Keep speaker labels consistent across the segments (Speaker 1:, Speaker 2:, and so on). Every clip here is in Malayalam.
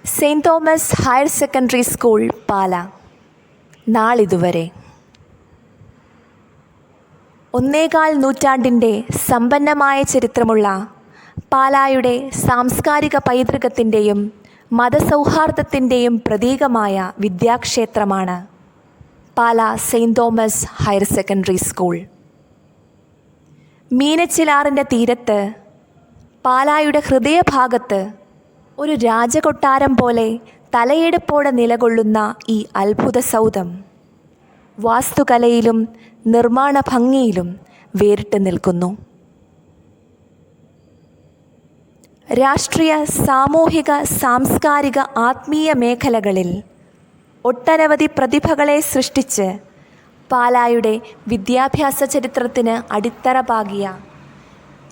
Speaker 1: Saint Thomas higher secondary school Pala. നാളിതുവരെ 1.25 നൂറ്റാണ്ടിൻ്റെ സമ്പന്നമായ ചരിത്രമുള്ള പാലായുടെ സാംസ്കാരിക പൈതൃകത്തിൻ്റെയും മതസൗഹാർദ്ദത്തിൻ്റെയും പ്രതീകമായ വിദ്യാക്ഷേത്രമാണ് Pala saint Thomas higher secondary school. മീനച്ചിലാറിൻ്റെ തീരത്ത് പാലായുടെ ഹൃദയഭാഗത്ത് ഒരു രാജകൊട്ടാരം പോലെ തലയെടുപ്പോടെ നിലകൊള്ളുന്ന ഈ അത്ഭുത സൗധം വാസ്തുകലയിലും നിർമ്മാണ ഭംഗിയിലും വേറിട്ട് നിൽക്കുന്നു. രാഷ്ട്രീയ, സാമൂഹിക, സാംസ്കാരിക, ആത്മീയ മേഖലകളിൽ ഒട്ടനവധി പ്രതിഭകളെ സൃഷ്ടിച്ച് പാലായുടെ വിദ്യാഭ്യാസ ചരിത്രത്തിന് അടിത്തറ പാകിയ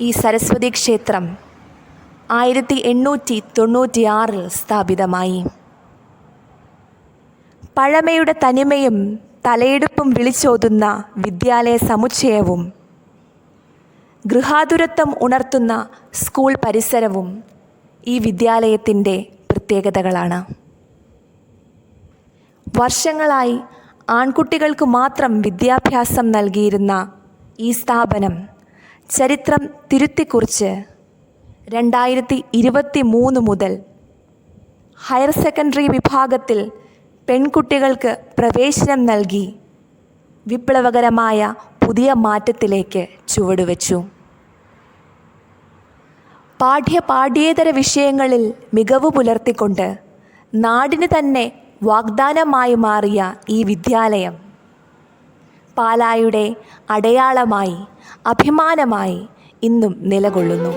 Speaker 1: ഈ സരസ്വതി ക്ഷേത്രം 1896 സ്ഥാപിതമായി. പഴമയുടെ തനിമയും തലയെടുപ്പും വിളിച്ചോതുന്ന വിദ്യാലയ സമുച്ചയവും ഗൃഹാതുരത്വം ഉണർത്തുന്ന സ്കൂൾ പരിസരവും ഈ വിദ്യാലയത്തിൻ്റെ പ്രത്യേകതകളാണ്. വർഷങ്ങളായി ആൺകുട്ടികൾക്ക് മാത്രം വിദ്യാഭ്യാസം നൽകിയിരുന്ന ഈ സ്ഥാപനം ചരിത്രം തിരുത്തിക്കുറിച്ച് 2023 മുതൽ ഹയർ സെക്കൻഡറി വിഭാഗത്തിൽ പെൺകുട്ടികൾക്ക് പ്രവേശനം നൽകി വിപ്ലവകരമായ പുതിയ മാറ്റത്തിലേക്ക് ചുവടുവെച്ചു. പാഠ്യേതര വിഷയങ്ങളിൽ മികവ് പുലർത്തിക്കൊണ്ട് നാടിന് തന്നെ വാഗ്ദാനമായി മാറിയ ഈ വിദ്യാലയം പാലായുടെ അടയാളമായി, അഭിമാനമായി ഇന്നും നിലകൊള്ളുന്നു.